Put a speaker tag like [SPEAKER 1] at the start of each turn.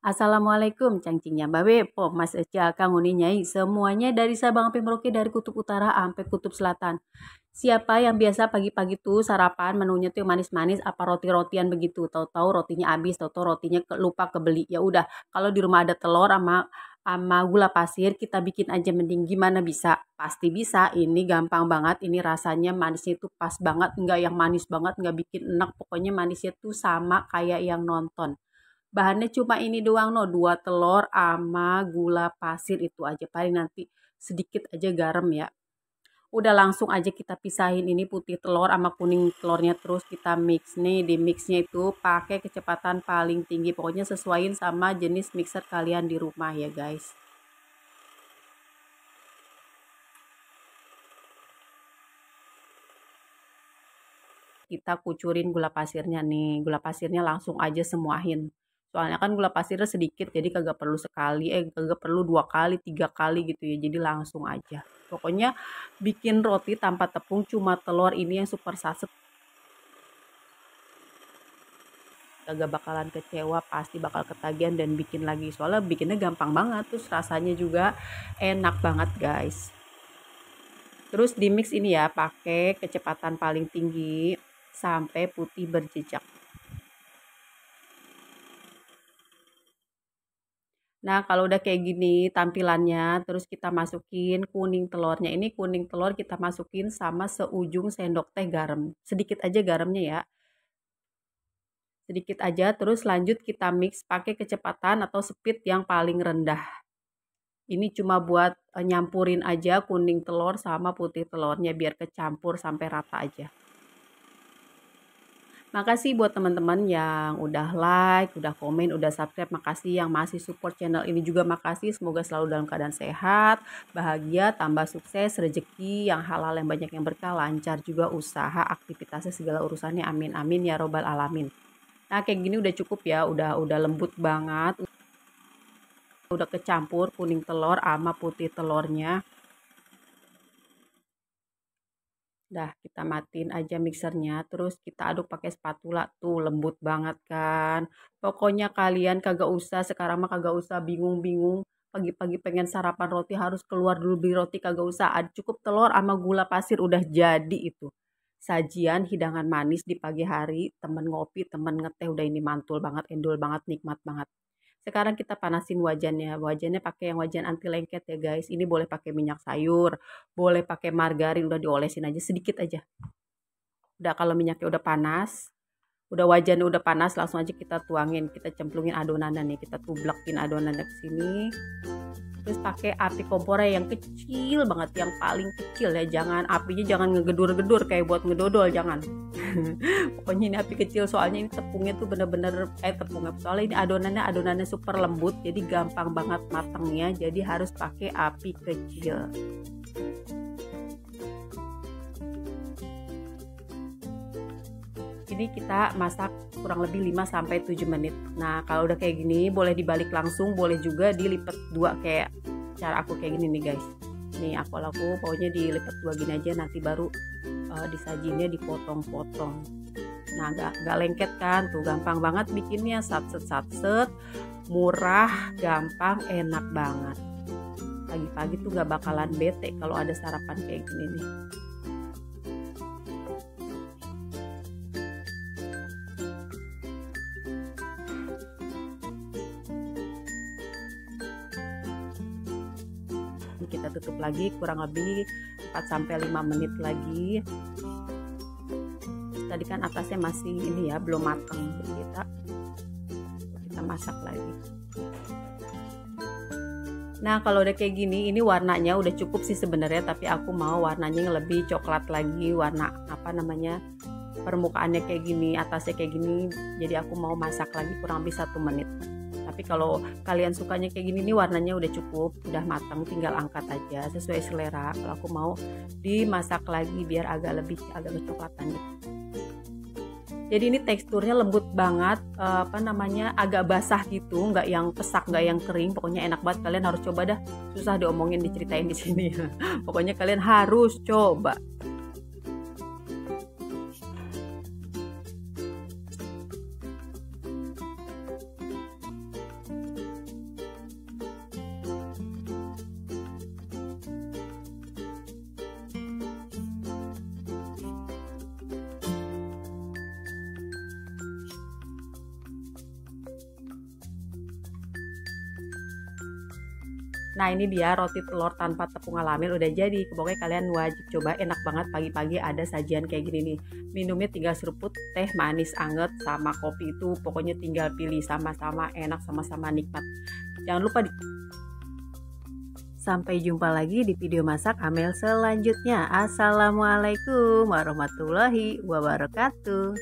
[SPEAKER 1] Assalamualaikum, cangcingnya babe, po Mas Eca, Kang Uni Nyai, semuanya dari Sabang sampai Merauke, dari kutub utara sampai kutub selatan. Siapa yang biasa pagi-pagi tuh sarapan menunya tuh yang manis-manis apa roti-rotian begitu, tahu-tahu rotinya habis, tahu-tahu rotinya lupa kebeli. Ya udah, kalau di rumah ada telur sama gula pasir, kita bikin aja mending gimana bisa? Pasti bisa. Ini gampang banget, ini rasanya manisnya tuh pas banget, nggak yang manis banget, nggak bikin enak. Pokoknya manisnya tuh sama kayak yang nonton. Bahannya cuma ini doang no, 2 telur sama gula pasir itu aja. Paling nanti sedikit aja garam ya. Udah langsung aja kita pisahin ini putih telur sama kuning telurnya, terus kita mix nih. Di mixnya itu pakai kecepatan paling tinggi. Pokoknya sesuaiin sama jenis mixer kalian di rumah ya guys. Kita kucurin gula pasirnya nih. Gula pasirnya langsung aja semuahin. Soalnya kan gula pasirnya sedikit, jadi kagak perlu sekali, kagak perlu 2 kali, 3 kali gitu ya. Jadi langsung aja. Pokoknya bikin roti tanpa tepung cuma telur ini yang super saset. Kagak bakalan kecewa, pasti bakal ketagihan dan bikin lagi. Soalnya bikinnya gampang banget, terus rasanya juga enak banget guys. Terus di mix ini ya, pakai kecepatan paling tinggi sampai putih berjejak. Nah, kalau udah kayak gini tampilannya, terus kita masukin kuning telurnya. Ini kuning telur kita masukin sama seujung sendok teh garam. Sedikit aja garamnya ya. Sedikit aja, terus lanjut kita mix pakai kecepatan atau speed yang paling rendah. Ini cuma buat nyampurin aja kuning telur sama putih telurnya biar kecampur sampai rata aja. Makasih buat teman-teman yang udah like, udah komen, udah subscribe. Makasih yang masih support channel ini juga makasih. Semoga selalu dalam keadaan sehat, bahagia, tambah sukses, rezeki yang halal, yang banyak, yang berkah, lancar juga usaha, aktivitasnya, segala urusannya. Amin amin ya robbal alamin. Nah, kayak gini udah cukup ya, udah lembut banget. Udah kecampur kuning telur sama putih telurnya. Dah, kita matiin aja mixernya, terus kita aduk pakai spatula tuh, lembut banget kan. Pokoknya kalian kagak usah, sekarang mah kagak usah bingung-bingung. Pagi-pagi pengen sarapan roti harus keluar dulu beli roti, kagak usah. Ada cukup telur sama gula pasir udah jadi itu. Sajian hidangan manis di pagi hari, temen ngopi, temen ngeteh, udah ini mantul banget, endul banget, nikmat banget. Sekarang kita panasin wajannya. Wajannya pakai yang wajan anti lengket ya guys. Ini boleh pakai minyak sayur, boleh pakai margarin, udah diolesin aja sedikit aja. Udah kalau minyaknya udah panas, udah wajannya udah panas, langsung aja kita tuangin, kita cemplungin adonannya nih, kita tublekin adonannya ke sini. Terus pakai api kompornya yang kecil banget, yang paling kecil ya, jangan apinya jangan ngegedur-gedur kayak buat ngedodol, jangan. Pokoknya ini api kecil, soalnya ini tepungnya tuh bener-bener tepungnya, soalnya ini adonannya super lembut, jadi gampang banget matangnya, jadi harus pakai api kecil. Ini kita masak kurang lebih 5-7 menit. Nah, kalau udah kayak gini boleh dibalik langsung, boleh juga dilipat dua kayak cara aku kayak gini nih guys. Nih aku pokoknya dilipat dua gini aja, nanti baru disajinya dipotong-potong. Nah, gak lengket kan, tuh gampang banget bikinnya, satset, murah, gampang, enak banget. Pagi-pagi tuh gak bakalan bete kalau ada sarapan kayak gini nih. Kita tutup lagi kurang lebih 4-5 menit lagi. Tadi kan atasnya masih ini ya, belum matang, kita masak lagi. Nah, kalau udah kayak gini, ini warnanya udah cukup sih sebenarnya, tapi aku mau warnanya yang lebih coklat lagi, warna apa namanya, permukaannya kayak gini, atasnya kayak gini. Jadi aku mau masak lagi kurang lebih 1 menit. Tapi kalau kalian sukanya kayak gini nih, warnanya udah cukup, udah matang, tinggal angkat aja sesuai selera. Kalau aku mau dimasak lagi biar agak kecoklatan gitu. Jadi ini teksturnya lembut banget, agak basah gitu, nggak yang pesak, nggak yang kering. Pokoknya enak banget, kalian harus coba dah. Susah diomongin, diceritain di sini. Pokoknya kalian harus coba. Nah ini dia roti telur tanpa tepung alamil udah jadi. Pokoknya kalian wajib coba, enak banget pagi-pagi ada sajian kayak gini nih. Minumnya tinggal seruput teh manis anget sama kopi itu pokoknya tinggal pilih, sama-sama enak, sama-sama nikmat. Jangan lupa Sampai jumpa lagi di video masak Amel selanjutnya. Assalamualaikum warahmatullahi wabarakatuh.